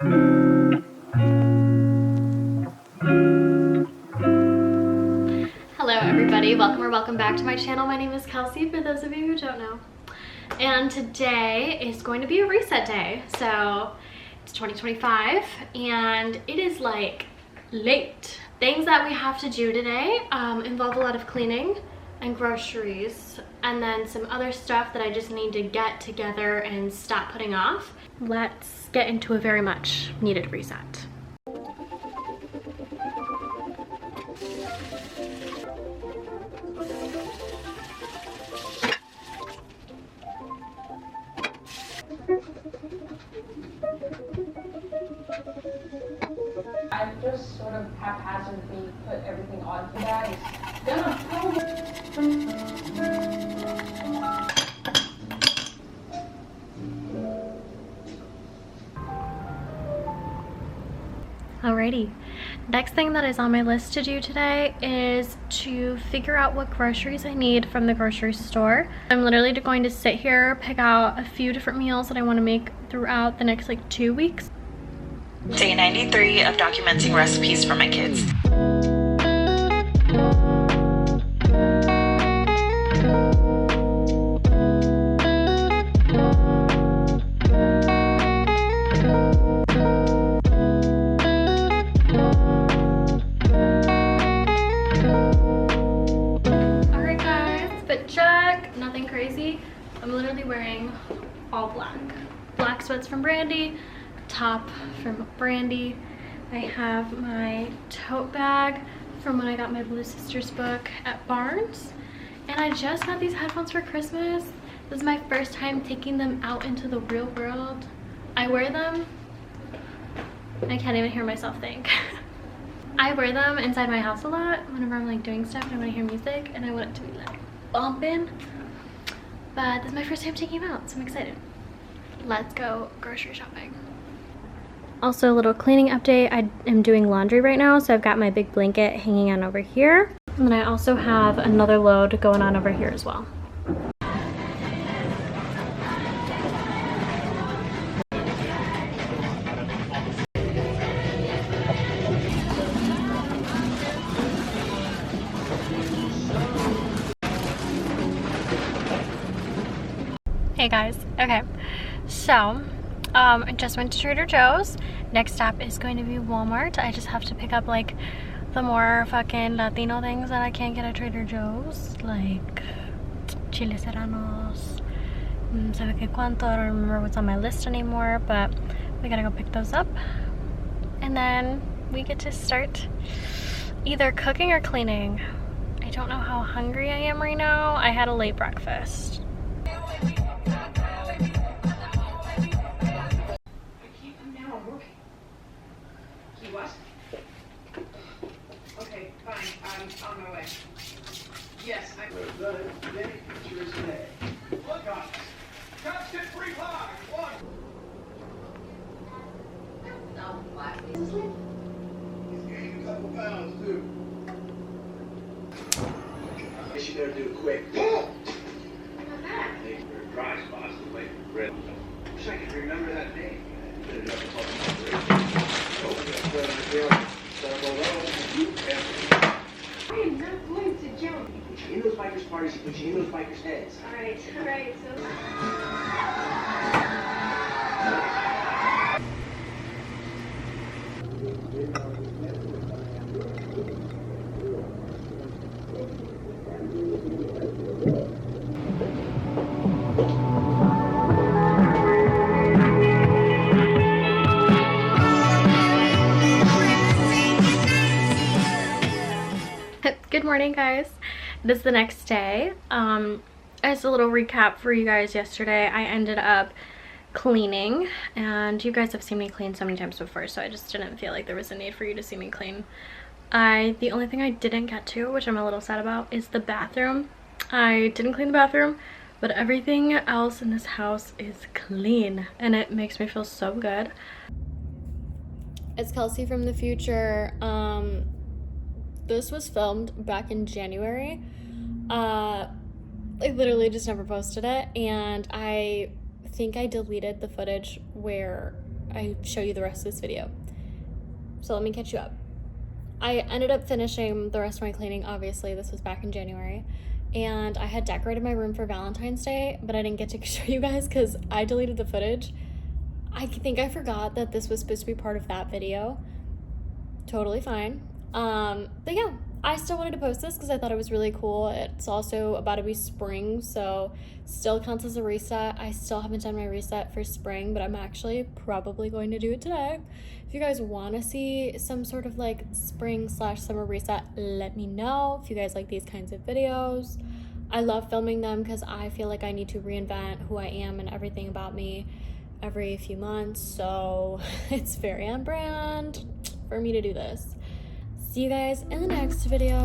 Hello everybody, welcome or welcome back to my channel. My name is Kelsey, for those of you who don't know. And today is going to be a reset day. So it's 2025 and it is like late. Things that we have to do today involve a lot of cleaning and groceries and then some other stuff that I just need to get together and stop putting off. Let's get into a very much needed reset. I've just sort of haphazardly put everything onto that. It's gonna probably... Alrighty, next thing that is on my list to do today is to figure out what groceries I need from the grocery store. I'm literally going to sit here, pick out a few different meals that I want to make throughout the next like 2 weeks. Day 93 of documenting recipes for my kids. Alright guys, fit check, nothing crazy. I'm literally wearing all black. Black sweats from Brandy, top from Brandy. I have my tote bag from when I got my Blue Sisters book at Barnes. And I just got these headphones for Christmas. This is my first time taking them out into the real world. I wear them, I can't even hear myself think. I wear them inside my house a lot whenever I'm like doing stuff and I want to hear music and I want it to be like bumping. But this is my first time taking them out, so I'm excited. Let's go grocery shopping. Also, a little cleaning update. I am doing laundry right now, so I've got my big blanket hanging on over here. And then I also have another load going on over here as well. Hey guys, okay, so I just went to Trader Joe's. Next stop is going to be Walmart. I just have to pick up like the more fucking Latino things that I can't get at Trader Joe's, like chile serranos, sabe que cuánto, I don't remember what's on my list anymore, but we gotta go pick those up. And then we get to start either cooking or cleaning. I don't know how hungry I am right now. I had a late breakfast. What? Okay, fine. I'm on my way. Yes, I... Today, pictures today. Look on us. Constant free pie. One. He's gained a couple pounds, too. I guess you better do it quick. Hey, your dry spots look like red. Wish I could remember that name. I am not going to jump. He put you in those bikers' parties, he put you in those bikers' heads. Alright, Good morning guys, this is the next day. As a little recap for you guys, yesterday I ended up cleaning, and you guys have seen me clean so many times before, so I just didn't feel like there was a need for you to see me clean. The only thing I didn't get to, which I'm a little sad about, is the bathroom. I didn't clean the bathroom, but everything else in this house is clean and it makes me feel so good. It's Kelsey from the future. This was filmed back in January. I literally just never posted it, and I think I deleted the footage where I show you the rest of this video. So let me catch you up. I ended up finishing the rest of my cleaning. Obviously, this was back in January. And I had decorated my room for Valentine's Day, but I didn't get to show you guys because I deleted the footage. I think I forgot that this was supposed to be part of that video. Totally fine. But yeah, I still wanted to post this because I thought it was really cool. It's also about to be spring, so still counts as a reset. I still haven't done my reset for spring, but I'm actually probably going to do it today. If you guys want to see some sort of like spring/summer reset, let me know. If you guys like these kinds of videos, I love filming them because I feel like I need to reinvent who I am and everything about me every few months, so it's very on brand for me to do this. See you guys in the next video.